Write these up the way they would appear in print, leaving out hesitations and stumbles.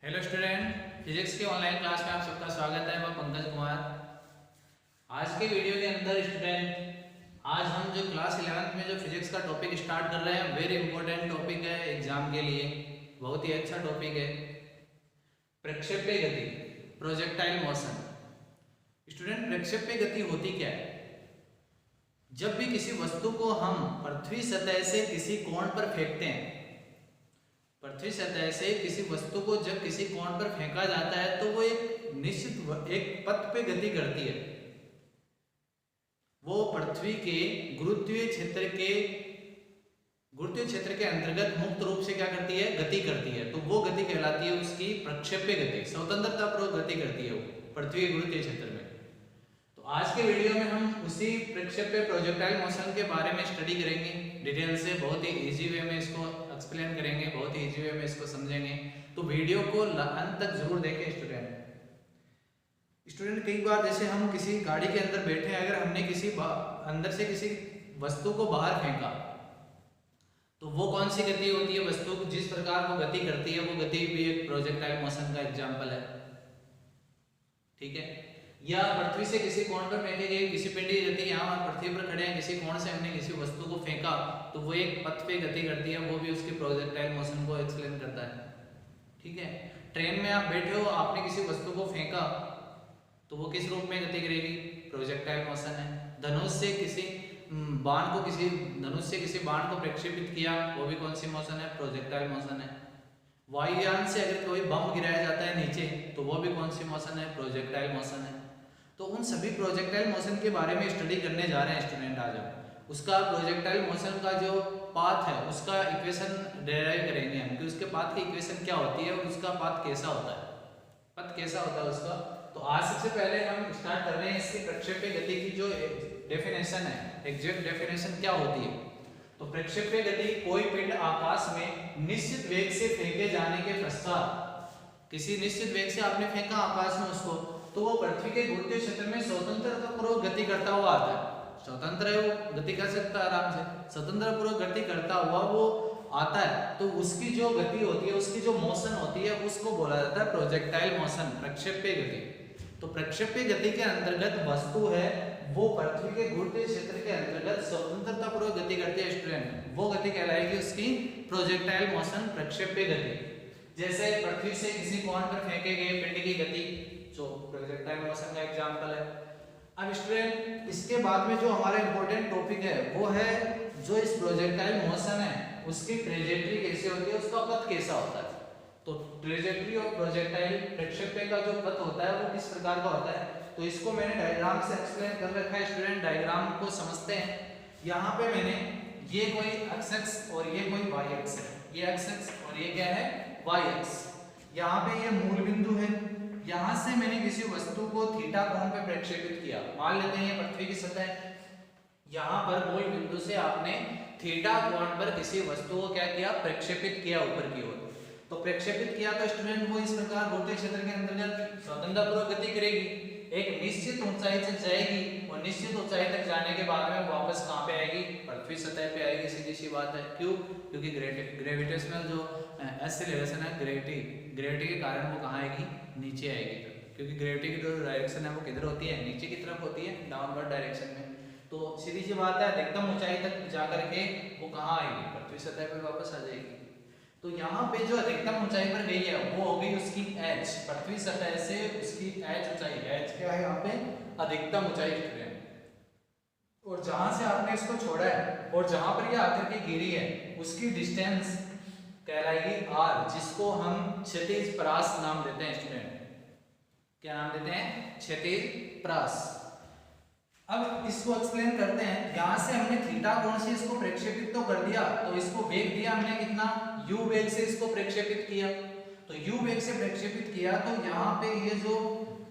Hello student, physics के online class में आप सबका स्वागत है। मैं पंकज कुमार। आज के वीडियो के अंदर स्टूडेंट, आज हम जो क्लास 11th में जो फिजिक्स का टॉपिक स्टार्ट कर रहे हैं, वेरी इंपॉर्टेंट टॉपिक है एग्जाम के लिए, बहुत ही अच्छा टॉपिक है, प्रक्षेप्य गति, प्रोजेक्टाइल मोशन। स्टूडेंट, प्रक्षेप्य गति होती क्या है? जब भी किसी वस्तु को हम पृथ्वी सतह से किसी कोण पर फेंकते हैं, पृथ्वी सतह से किसी वस्तु को जब किसी कोण पर फेंका जाता है तो वो एक निश्चित एक पथ पे गति करती है। वो पृथ्वी के गुरुत्वीय क्षेत्र के अंतर्गत मुक्त रूप से क्या करती है? गति करती है। तो वो गति कहलाती है उसकी प्रक्षेप्य गति, स्वतंत्रता पूर्वक गति करती है वो पृथ्वी के गुरुत्वीय क्षेत्र में। तो आज के वीडियो में हम उसी प्रक्षेप्य प्रोजेक्टाइल मोशन के बारे में स्टडी करेंगे डिटेल से, बहुत ही इजी वे में इसको एक्सप्लेन करेंगे, बहुत ही इजी वे में इसको समझेंगे। तो वीडियो को अंत तक जरूर देखें स्टूडेंट। कई बार जैसे हम किसी गाड़ी के अंदर बैठे हैं, अगर हमने किसी अंदर से किसी वस्तु को बाहर फेंका तो वो कौन सी गति होती है? वस्तु को जिस प्रकार वो गति करती है, वो गति भी एक प्रोजेक्टाइल मोशन का एग्जाम्पल है, ठीक है। या पृथ्वी से किसी कोण पर फेंके गए किसी पिंड की गति, यहाँ पृथ्वी पर खड़े हैं, किसी कोण से हमने किसी वस्तु को फेंका तो वो एक पथ पे गति करती है, वो भी उसकी प्रोजेक्टाइल मोशन को एक्सप्लेन करता है, ठीक है। ट्रेन में आप बैठे हो, आपने किसी वस्तु को फेंका तो वो किस रूप में गति करेगी? प्रोजेक्टाइल मोशन है। धनुष से किसी बाण को प्रक्षेपित किया, वो भी कौन सी मोशन है? प्रोजेक्टाइल मोशन है। वायुयान से अगर कोई बम गिराया जाता है नीचे तो वो भी कौन सी मोशन है? प्रोजेक्टाइल मोशन है। तो उन सभी प्रोजेक्टाइल मोशन के बारे में स्टडी करने जा रहे हैं स्टूडेंट आज हम। उसका प्रोजेक्टाइल मोशन का जो पाथ है उसका इक्वेशन डेराइव करेंगे हम कि उसके पाथ की इक्वेशन क्या होती है और उसका पाथ कैसा होता है, पथ कैसा होता है उसका। तो आज सबसे पहले हम स्टार्ट कर रहे हैं इसकी प्रक्षेप्य गति की जो डेफिनेशन है, एग्जैक्ट डेफिनेशन क्या होती है। तो प्रक्षेप्य गति कोई पिंड आकाश में निश्चित वेग से फेंके जाने के पश्चात, किसी निश्चित वेग से आपने फेंका आकाश में उसको, तो वो पृथ्वी के गुरुत्वीय क्षेत्र में स्वतंत्रता पूर्वक गति करता हुआ आता है। स्वतंत्र है, वो गति कर सकता है आराम से, स्वतंत्र पूर्वक गति करता हुआ वो आता है। तो उसकी जो गति होती है, उसकी जो मोशन होती है, उसको बोला जाता है प्रोजेक्टाइल मोशन, प्रक्षेप्य गति। तो प्रक्षेप्य गति के अंतर्गत वस्तु है वो पृथ्वी के गुरुत्वीय क्षेत्र के अंतर्गत स्वतंत्रता पूर्वक गति करती है स्टूडेंट, वो गति कहलाएगी उसकी प्रोजेक्टाइल मोशन, प्रक्षेप्य गति। जैसे पृथ्वी से किसी कोण पर फेंके गए पिंड की गति जो प्रोजेक्टाइल मोशन का एग्जांपल है। अब स्टूडेंट, इसके बाद में जो हमारा इंपॉर्टेंट टॉपिक है वो है जो इस प्रोजेक्टाइल मोशन है उसकी ट्रेजेक्टरी कैसे होती है, उसका पथ कैसा होता है। तो ट्रेजेक्टरी ऑफ प्रोजेक्टाइल, प्रक्षेप्य का जो पथ होता है वो किस प्रकार का होता है, तो इसको मैंने डायग्राम से एक्सप्लेन कर रखा है स्टूडेंट। डायग्राम को समझते हैं। यहाँ पे मैंने ये कोई एक्स एक्स और ये कोई वाई एक्स है, ये एक्स एक्स और ये क्या है? Y X. यहाँ पे ये मूल बिंदु है, यहाँ से मैंने किसी वस्तु को थीटा कोण पे प्रक्षेपित किया। मान लेते हैं ये पृथ्वी की सतह है, यहाँ पर मूल बिंदु से आपने थीटा कोण पर किसी वस्तु को क्या किया? प्रक्षेपित किया ऊपर की ओर। तो प्रक्षेपित किया तो स्टूडेंट वो इस प्रकार गुरुत्वीय क्षेत्र के अंतर्गत स्वतंत्रतापूर्वक गति करेगी, एक निश्चित ऊंचाई तक जाएगी और निश्चित ऊंचाई तक जाने के बाद में वापस कहाँ पे आएगी? पृथ्वी सतह पे आएगी, सीधी सी बात है। क्यों? क्योंकि ग्रेविटेशनल जो एक्सेलरेशन है, ग्रेविटी के कारण वो कहाँ आएगी? नीचे आएगी, क्योंकि ग्रेविटी की जो डायरेक्शन है वो किधर होती है? नीचे की तरफ होती है, डाउनवर्ड डायरेक्शन में। तो सीधी सी बात है, अधिकतम ऊंचाई तक जाकर के वो कहाँ आएगी? पृथ्वी सतह पे वापस आ जाएगी। तो यहाँ पे जो अधिकतम ऊंचाई पर गई है वो हो गई उसकी h, पृथ्वी सतह से उसकी h ऊंचाई, h क्या है यहाँ पे? अधिकतम ऊंचाई स्टूडेंट। और जहां से आपने इसको छोड़ा है और जहां पर ये आकर के गिरी है उसकी डिस्टेंस कहलाएगी r, जिसको हम क्षैतिज परास नाम देते हैं स्टूडेंट। क्या नाम देते हैं? क्षैतिज परास। अब इसको एक्सप्लेन करते हैं। यहाँ से हमने थीटा कोण से इसको प्रक्षेपित तो कर दिया, तो इसको वेग दिया हमने कितना? u वेग से इसको प्रक्षेपित किया। तो u वेग से प्रक्षेपित किया तो यहाँ पे ये जो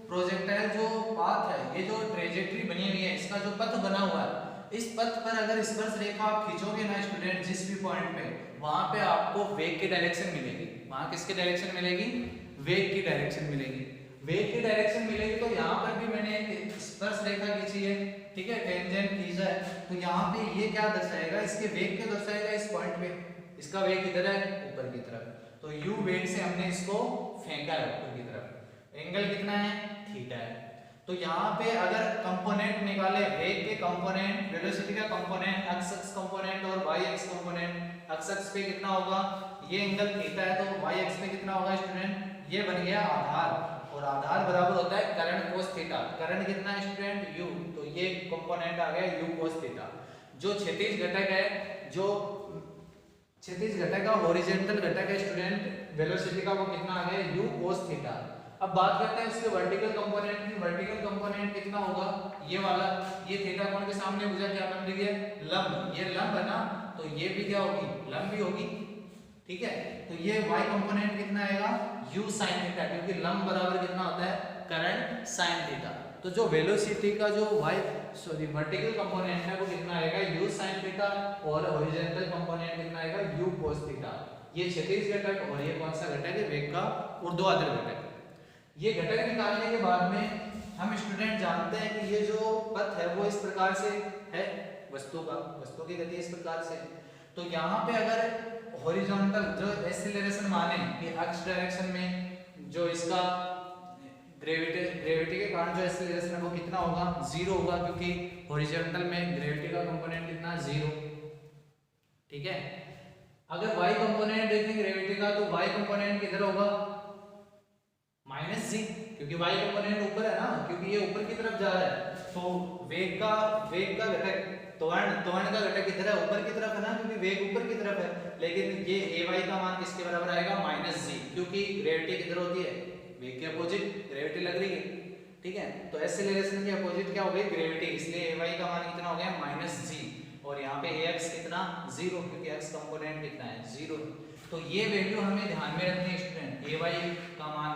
प्रोजेक्टाइल जो पाथ है, ये जो ट्रेजेक्टरी बनी हुई है, इसका जो पथ बना हुआ है, इस पथ पर अगर स्पर्श रेखा आप खींचोगे ना स्टूडेंट जिस भी पॉइंट पे, वहां पे आपको वेग की डायरेक्शन मिलेगी। वहां किसकी डायरेक्शन मिलेगी? वेग की डायरेक्शन मिलेगी। वेग की डायरेक्शन मिलेगी तो यहाँ पर भी मैंने एक स्पर्श रेखा खींची है, ठीक है, टेंजेंट खींचा है। तो यहाँ पे ये क्या दर्शाएगा? इसके वेग को दर्शाएगा इस पॉइंट पे। इसका वेग किधर है? ऊपर की तरफ। तो u वेग से हमने इसको फेंका है ऊपर की तरफ। एंगल कितना है? थीटा है। तो यहाँ पे अगर कंपोनेंट निकाले, वेग के कंपोनेंट, वेलोसिटी का कंपोनेंट, x एक्स कंपोनेंट और y x component, x x पे कितना होगा? ये एंगल थीटा है, तो y एक्स पे कितना होगा स्टूडेंट? ये बन गया आधार, और आधार बराबर होता है करंट कोस थीटा। करंट कितना है स्टूडेंट? u, तो ये कंपोनेंट आ गया u कोस थीटा। जो क्षैतिज घटक है, जो क्षैतिज घटक का हॉरिजॉन्टल घटक है स्टूडेंट वेलोसिटी का, वो कितना आ गया? u cos theta. अब बात करते हैं उसके वर्टिकल कंपोनेंट की। वर्टिकल कंपोनेंट कितना होगा? ये वाला, ये थीटा कोण के सामने भुजा क्या बन रही है? लंब। ये लंब है ना, तो ये भी क्या होगी? लंब भी होगी। ठीक है, तो ये y कंपोनेंट कितना आएगा? u sin थीटा, क्योंकि लंब बराबर कितना होता है? Current sin theta. तो जो वेलोसिटी का जो वर्टिकल कंपोनेंट है वो कितना आएगा? u sin थीटा, और हॉरिजॉन्टल कंपोनेंट कितना आएगा? u cos theta. ये क्षैतिज घटक, और ये कौन सा घटक है? वेग का ऊर्ध्वाधर घटक। ये घटक निकालने के बाद में हम स्टूडेंट जानते हैं कि ये जो पथ है वो इस प्रकार से है, वस्तु की गति इस प्रकार से। तो यहाँ पे अगर हॉरिजॉन्टल जो एक्सीलरेशन माने कि x डायरेक्शन में जो इसका ग्रेविटी के कारण जो एक्सीलरेशन है वो कितना होगा? 0 होगा, क्योंकि हॉरिजॉन्टल में ग्रेविटी का कंपोनेंट कितना? 0। ठीक है, अगर y कंपोनेंट देखें ग्रेविटी का, तो y कंपोनेंट किधर होगा? -g, क्योंकि y कंपोनेंट ऊपर है ना, क्योंकि ये ऊपर की तरफ जा रहा है। तो वेग का घटक, त्वरण का घटक किधर है? ऊपर की तरफ है ना, क्योंकि वेग ऊपर की तरफ है। लेकिन ये ay का मान किसके बराबर आएगा? -g, क्योंकि ग्रेविटी किधर होती है? वेग के अपोजिट ग्रेविटी लग रही है। ठीक है, तो एक्सीलरेशन के अपोजिट क्या हो गई? ग्रेविटी, इसलिए ay का मान कितना हो गया? -g, और यहाँ पे ax कितना? 0, क्योंकि x कंपोनेंट कितना है? 0। तो ये वैल्यू हमें ध्यान में रखनी है स्टूडेंट, ay का मान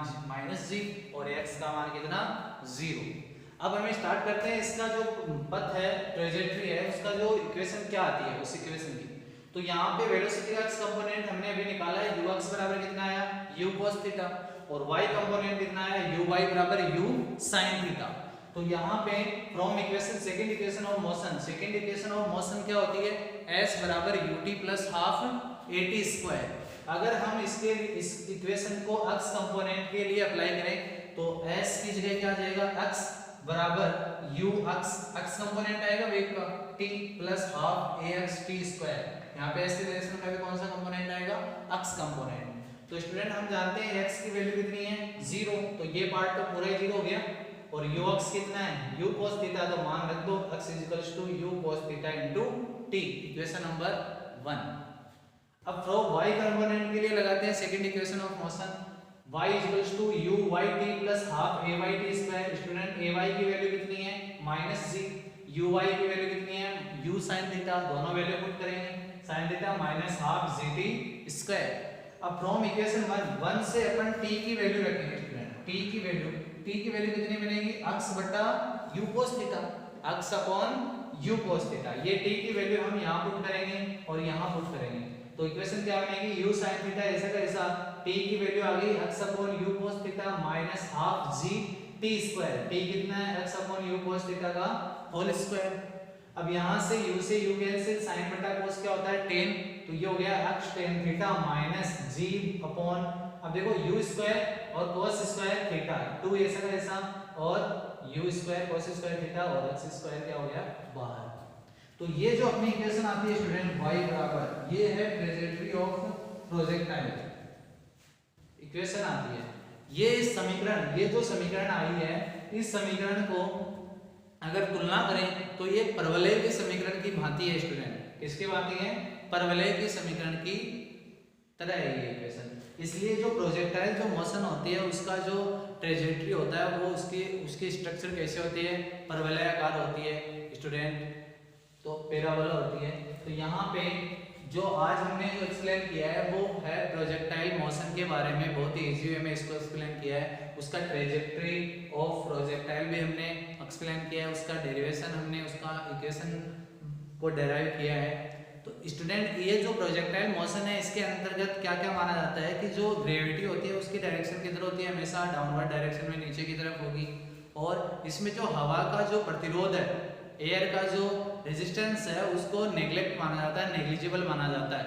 -g और x का मान कितना? 0। अब हमें स्टार्ट करते हैं इसका जो पथ है, ट्रेजेक्टरी है, उसका जो इक्वेशन क्या आती है उस इक्वेशन की। तो यहाँ पे वेलोसिटी का x कंपोनेंट हमने अभी निकाला है, ux बराबर कितना आया? u cos थीटा, और y कंपोनेंट कितना आया? uy बराबर u sin थीटा। तो यहाँ पे from equation, second equation of motion, second equation of motion क्या होती है? s बराबर ut plus half at square. अगर हम इस इक्वेशन को x कंपोनेंट के लिए अप्लाई करें तो s की जगह क्या आ जाएगा? x बराबर u x कंपोनेंट आएगा वेग का, t plus half ax t square. यहाँ पे एक्सीलरेशन का भी कौन सा कंपोनेंट आएगा? x component. तो स्टूडेंट हम जानते हैं x की वैल्यू कितनी है? 0, तो ये पार्ट तो पूरा ही 0 हो गया। और ux कितना है? u cos थीटा, तो मान रख दो x u cos theta t, equation number 1। अब फ्रॉम y कंपोनेंट के लिए लगाते हैं second equation of motion, y u y t plus half a y t square. Student a y की वैल्यू कितनी है? -g, u y की value कितनी है? u sin थीटा, दोनों वैल्यू पुट करेंगे, sin theta minus half g t square. अब from equation 1 से अपन t की वैल्यू रखेंगे स्टूडेंट, t की वैल्यू कितनी बनेगी? x बटा u cos theta, x upon u cos theta. ये t की वैल्यू हम यहाँ पुट करेंगे और यहाँ पुट करेंगे, तो इक्वेशन क्या बनेगी? u sin थीटा ऐसा का ऐसा, t की वैल्यू आ गई x upon u cos theta minus half g t square. t कितना है? x upon u cos theta का होल स्क्वायर। अब यहाँ से u कैंसिल, sin बटा cos क्या होता है? tan, तो ये हो गया x tan theta minus g upon, अब देखो u स्क्वायर और cos स्क्वायर थीटा, 2 ऐसा का ऐसा, और u square cos square theta और x स्क्वायर क्या हो गया? बाहर। तो ये जो अपनी इक्वेशन आती है स्टूडेंट y बराबर, ये है ट्रेजेक्टरी ऑफ प्रोजेक्टाइल इक्वेशन आती है। ये समीकरण, ये जो समीकरण आई है, इस समीकरण को अगर तुलना करें तो ये परवलय के समीकरण की भांति है स्टूडेंट। किसकी भांति है? परवलय के समीकरण की तरह है ये इक्वेशन। इसलिए जो प्रोजेक्टाइल जो मोशन होती है उसका जो ट्रेजेक्टरी होता है वो उसकी स्ट्रक्चर कैसे होती है? परवलयाकार होती है स्टूडेंट, तो पैराबोला होती है। तो यहाँ पे जो आज हमने जो एक्सप्लेन किया है वो है प्रोजेक्टाइल मोशन के बारे में, बहुत ही इजी वे में इसको एक्सप्लेन किया है। उसका ट्रेजेक्टरी ऑफ प्रोजेक्टाइल भी हमने एक्सप्लेन किया है, उसका डेरिवेशन हमने उसका इक्वेशन को डेराइव किया है। तो स्टूडेंट ये जो प्रोजेक्टाइल मोशन है इसके अंतर्गत क्या क्या माना जाता है कि जो ग्रेविटी होती है उसकी डायरेक्शन किधर होती है? हमेशा डाउनवर्ड डायरेक्शन में, नीचे की तरफ होगी। और इसमें जो हवा का जो प्रतिरोध है, एयर का जो रेजिस्टेंस है, उसको नेग्लेक्ट माना जाता है, नेग्लिजिबल माना जाता है,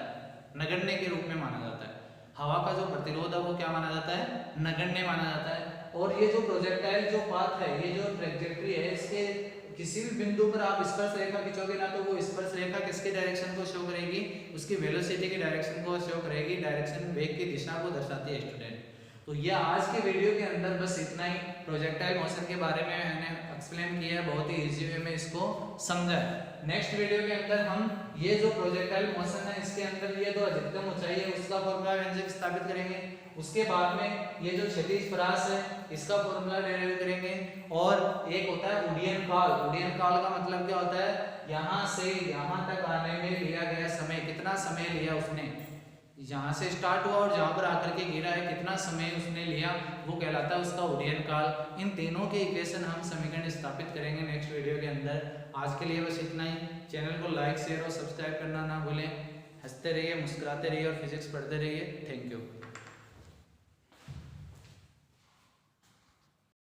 नगण्य के रूप में माना जाता है। हवा का जो प्रतिरोध है वो क्या माना जाता है, नगण्य माना जाता है। और ये जो प्रोजेक्टाइल जो पाथ है, ये जो ट्रैजेक्टरी है, इसके किसी भी बिंदु पर आप स्पर्श रेखा खींचोगे ना तो वो स्पर्श रेखा किसके डायरेक्शन को शो करेगी, उसकी वेलोसिटी की डायरेक्शन को शो करेगी, डायरेक्शन वेग की दिशा को दर्शाती है स्टूडेंट। तो ये आज के वीडियो के अंदर बस इतना ही, प्रोजेक्टाइल मोशन के बारे में मैंने एक्सप्लेन किया है, बहुत ही इजी वे में इसको समझा है। नेक्स्ट वीडियो के अंदर हम ये जो प्रोजेक्टाइल मोशन है इसके अंदर ये जो अधिकतम ऊंचाई है उसका फॉर्मूला व्यंजक स्थापित करेंगे। उसके बाद में ये जो क्षैतिज परास है इसका फॉर्मूला डेराइव करेंगे। और एक होता है उड्डयन काल। उड्डयन काल का मतलब क्या होता है, यहाँ से यहाँ तक आने में लिया गया समय, कितना समय लिया उसने, यहाँ से स्टार्ट हुआ और जहाँ पर आकर के गिरा है कितना समय उसने लिया, वो कहलाता है उसका उड्डयन काल। इन तीनों के इक्वेशन हम समीकरण स्थापित करेंगे नेक्स्ट वीडियो के अंदर। आज के लिए बस इतना ही। चैनल को लाइक शेयर और सब्सक्राइब करना ना भूलें। हंसते रहिए, मुस्कुराते रहिए और फिजिक्स पढ़ते रहिए। Thank you.